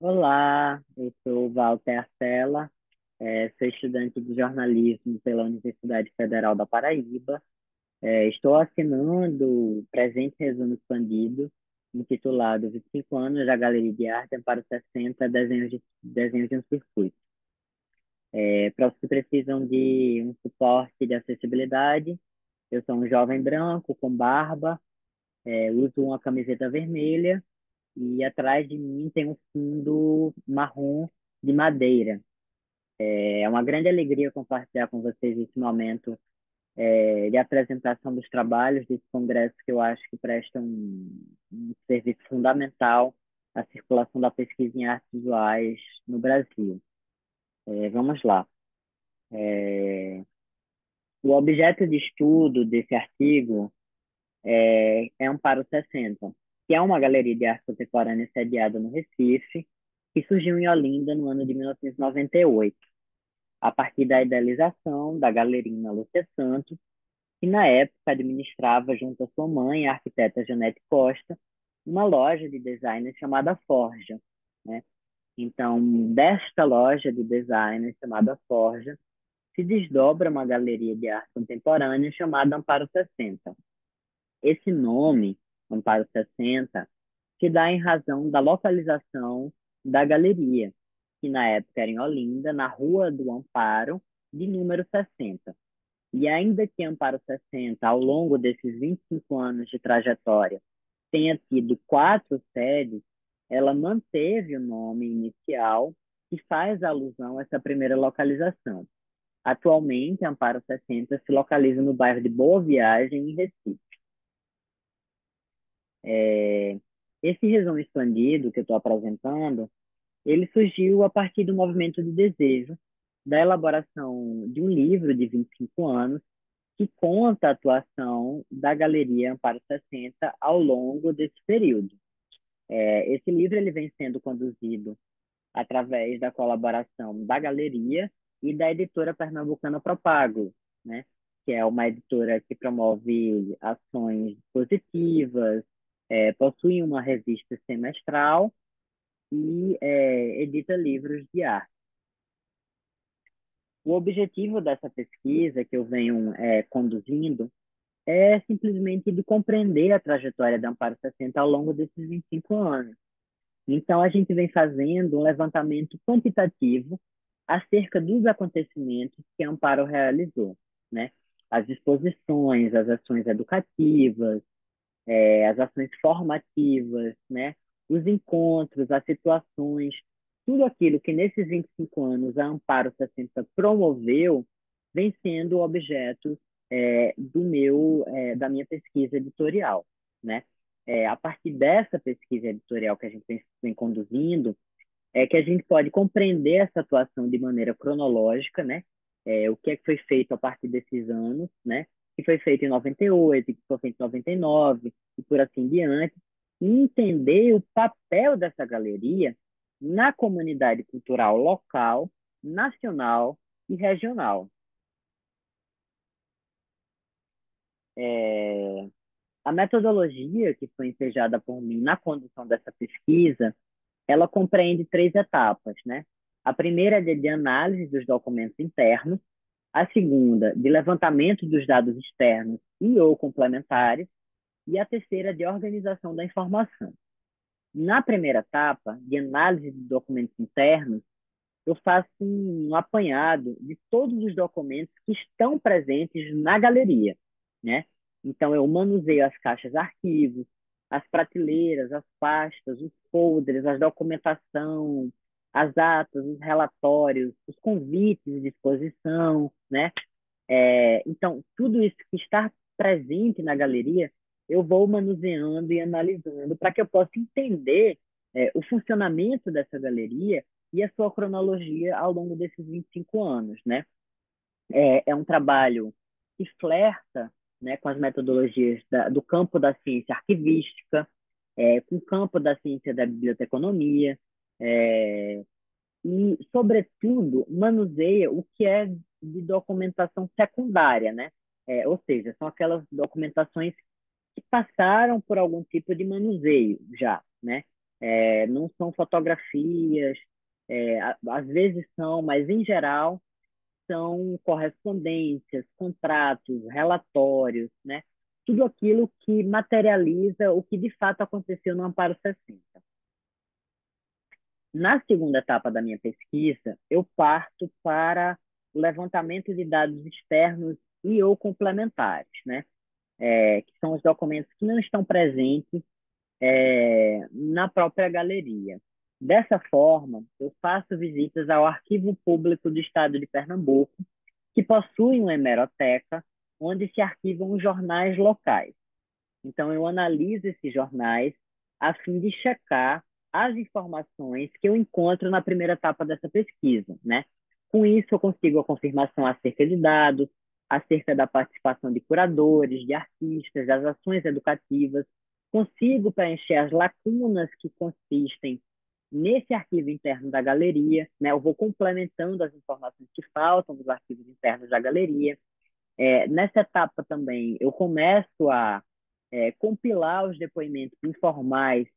Olá, eu sou Walter Arcela, sou estudante de jornalismo pela Universidade Federal da Paraíba. Estou assinando o presente resumo expandido, intitulado 25 anos da Galeria de Arte para os 60 desenhos de um circuito. Para os que precisam de um suporte de acessibilidade, eu sou um jovem branco com barba, uso uma camiseta vermelha e atrás de mim tem um fundo marrom de madeira. É uma grande alegria compartilhar com vocês esse momento de apresentação dos trabalhos desse congresso que eu acho que presta um serviço fundamental à circulação da pesquisa em artes visuais no Brasil. Vamos lá. O objeto de estudo desse artigo é Amparo 60, que é uma galeria de arte contemporânea sediada no Recife, que surgiu em Olinda no ano de 1998, a partir da idealização da galerina Lúcia Santos, que na época administrava junto à sua mãe, a arquiteta Janete Costa, uma loja de design chamada Forja, né? Então, desta loja de design chamada Forja, se desdobra uma galeria de arte contemporânea chamada Amparo 60. Esse nome, Amparo 60, se dá em razão da localização da galeria, que na época era em Olinda, na Rua do Amparo, de número 60. E ainda que Amparo 60, ao longo desses 25 anos de trajetória, tenha tido quatro sedes, ela manteve o nome inicial que faz alusão a essa primeira localização. Atualmente, Amparo 60 se localiza no bairro de Boa Viagem, em Recife. É, Esse resumo expandido que eu estou apresentando, ele surgiu a partir do movimento de desejo, da elaboração de um livro de 25 anos, que conta a atuação da Galeria Amparo 60 ao longo desse período. Esse livro ele vem sendo conduzido através da colaboração da galeria e da editora pernambucana Propago, né? Que é uma editora que promove ações positivas, possui uma revista semestral e edita livros de arte. O objetivo dessa pesquisa que eu venho conduzindo é simplesmente de compreender a trajetória da Amparo 60 ao longo desses 25 anos. Então, a gente vem fazendo um levantamento quantitativo acerca dos acontecimentos que a Amparo realizou, né? As exposições, as ações educativas, as ações formativas, né? Os encontros, as situações, tudo aquilo que nesses 25 anos a Amparo 60 promoveu vem sendo objeto da minha pesquisa editorial, né? A partir dessa pesquisa editorial que a gente vem conduzindo, é que a gente pode compreender essa atuação de maneira cronológica, né? O que é que foi feito a partir desses anos, né? Que foi feito em 98, que foi feito em 99, e por assim diante, e entender o papel dessa galeria na comunidade cultural local, nacional e regional. É, a metodologia que foi ensejada por mim na condução dessa pesquisa, ela compreende três etapas, né? A primeira é de análise dos documentos internos, a segunda, de levantamento dos dados externos e ou complementares, e a terceira, de organização da informação. Na primeira etapa, de análise de documentos internos, eu faço um apanhado de todos os documentos que estão presentes na galeria, né? Então, eu manuseio as caixas arquivos, as prateleiras, as pastas, os folders, a documentação, as atas, os relatórios, os convites de exposição, né? Então, tudo isso que está presente na galeria, eu vou manuseando e analisando para que eu possa entender o funcionamento dessa galeria e a sua cronologia ao longo desses 25 anos, né? É um trabalho que flerta, né, com as metodologias do campo da ciência arquivística, com o campo da ciência da biblioteconomia, é, e, sobretudo, manuseia o que é de documentação secundária, né? Ou seja, são aquelas documentações que passaram por algum tipo de manuseio já, né? Não são fotografias, às vezes são, mas em geral são correspondências, contratos, relatórios, né? Tudo aquilo que materializa o que de fato aconteceu no Amparo 60. Na segunda etapa da minha pesquisa, eu parto para o levantamento de dados externos e ou complementares, né? Que são os documentos que não estão presentes na própria galeria. Dessa forma, eu faço visitas ao Arquivo Público do Estado de Pernambuco, que possui uma hemeroteca onde se arquivam os jornais locais. Então, eu analiso esses jornais a fim de checar as informações que eu encontro na primeira etapa dessa pesquisa, né? Com isso, eu consigo a confirmação acerca de dados, acerca da participação de curadores, de artistas, das ações educativas, consigo preencher as lacunas que consistem nesse arquivo interno da galeria, né? Eu vou complementando as informações que faltam dos arquivos internos da galeria. Nessa etapa também, eu começo a compilar os depoimentos informais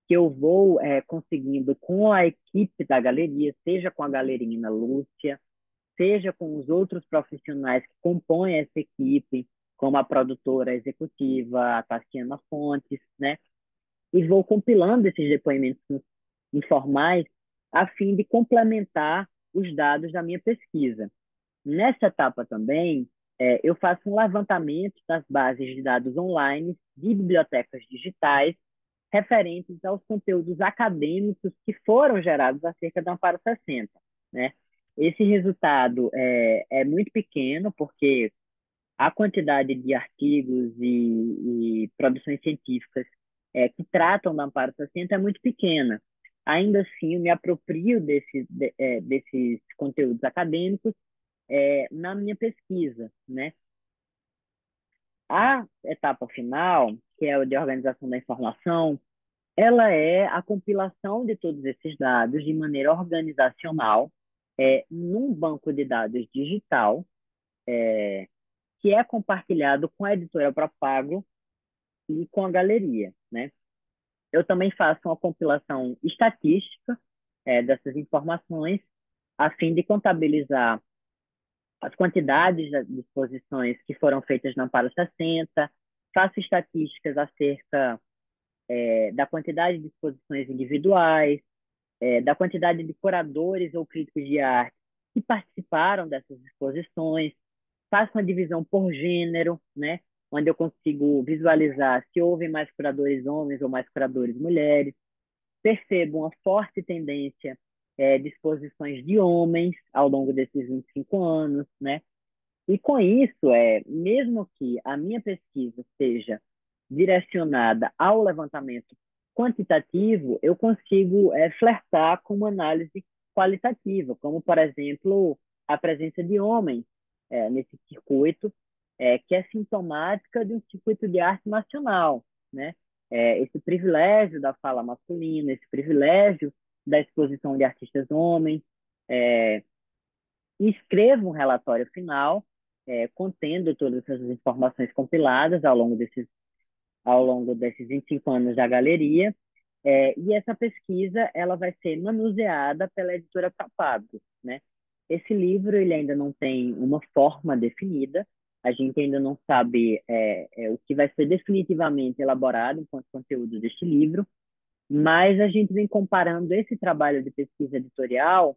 que eu vou conseguindo com a equipe da galeria, seja com a galerina Lúcia, seja com os outros profissionais que compõem essa equipe, como a produtora executiva, a Tassiana Fontes, né? E vou compilando esses depoimentos informais a fim de complementar os dados da minha pesquisa. Nessa etapa também, eu faço um levantamento das bases de dados online de bibliotecas digitais referentes aos conteúdos acadêmicos que foram gerados acerca da Amparo 60, né? Esse resultado é muito pequeno, porque a quantidade de artigos e produções científicas que tratam da Amparo 60 é muito pequena. Ainda assim, eu me aproprio desses conteúdos acadêmicos na minha pesquisa, né? A etapa final, que é a de organização da informação, ela é a compilação de todos esses dados de maneira organizacional, num banco de dados digital, que é compartilhado com a editora Propago e com a galeria, né? Eu também faço uma compilação estatística dessas informações, a fim de contabilizar as quantidades de exposições que foram feitas no Amparo 60, faço estatísticas acerca da quantidade de exposições individuais, da quantidade de curadores ou críticos de arte que participaram dessas exposições, faço uma divisão por gênero, né, onde eu consigo visualizar se houve mais curadores homens ou mais curadores mulheres, percebo uma forte tendência de exposições de homens ao longo desses 25 anos, né? E com isso, mesmo que a minha pesquisa seja direcionada ao levantamento quantitativo, eu consigo flertar com uma análise qualitativa, como, por exemplo, a presença de homens nesse circuito, que é sintomática de um circuito de arte nacional, né? Esse privilégio da fala masculina, esse privilégio da exposição de artistas homens, é, e escrevo um relatório final contendo todas essas informações compiladas ao longo desses 25 anos da galeria. E essa pesquisa ela vai ser manuseada pela editora Capago, né? Esse livro ele ainda não tem uma forma definida, a gente ainda não sabe o que vai ser definitivamente elaborado enquanto conteúdo deste livro, mas a gente vem comparando esse trabalho de pesquisa editorial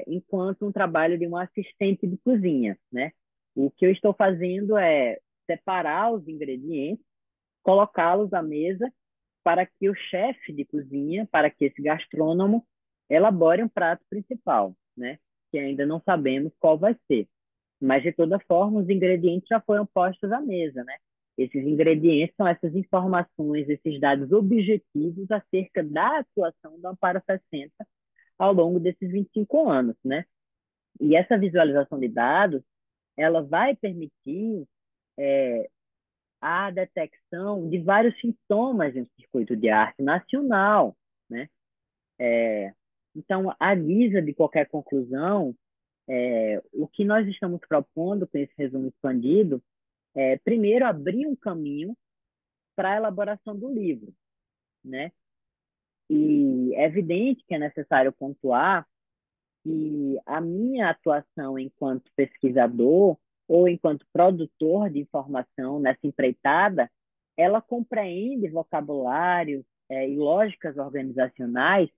enquanto um trabalho de um assistente de cozinha, né? O que eu estou fazendo é separar os ingredientes, colocá-los à mesa para que o chefe de cozinha, para que esse gastrônomo elabore um prato principal, né? Que ainda não sabemos qual vai ser. Mas, de toda forma, os ingredientes já foram postos à mesa, né? Esses ingredientes são essas informações, esses dados objetivos acerca da atuação do Amparo 60 ao longo desses 25 anos, né? E essa visualização de dados, ela vai permitir a detecção de vários sintomas em um circuito de arte nacional, né? Então, à guisa de qualquer conclusão, o que nós estamos propondo com esse resumo expandido primeiro, abrir um caminho para a elaboração do livro, né? E é evidente que é necessário pontuar que a minha atuação enquanto pesquisador ou enquanto produtor de informação nessa empreitada, ela compreende vocabulários, e lógicas organizacionais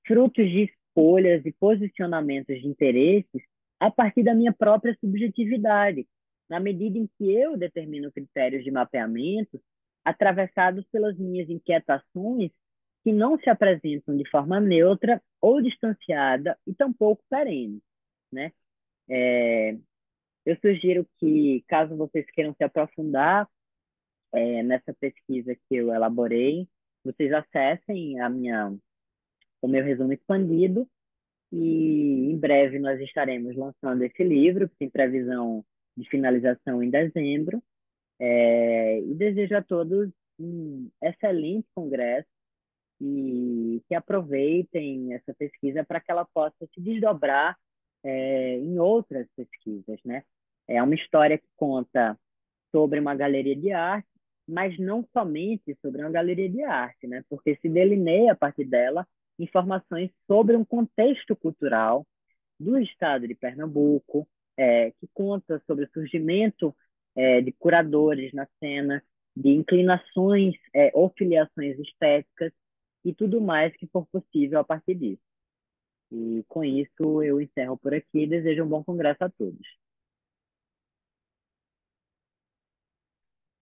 frutos de escolhas e posicionamentos de interesses a partir da minha própria subjetividade, na medida em que eu determino critérios de mapeamento atravessados pelas minhas inquietações que não se apresentam de forma neutra ou distanciada e tampouco perene, né? É, eu sugiro que, caso vocês queiram se aprofundar nessa pesquisa que eu elaborei, vocês acessem o meu resumo expandido e em breve nós estaremos lançando esse livro, que tem previsão de finalização em dezembro. E desejo a todos um excelente congresso e que aproveitem essa pesquisa para que ela possa se desdobrar em outras pesquisas, né? É uma história que conta sobre uma galeria de arte, mas não somente sobre uma galeria de arte, né? Porque se delineia a partir dela informações sobre um contexto cultural do estado de Pernambuco, que conta sobre o surgimento de curadores na cena, de inclinações ou filiações estéticas e tudo mais que for possível a partir disso. E com isso eu encerro por aqui e desejo um bom congresso a todos.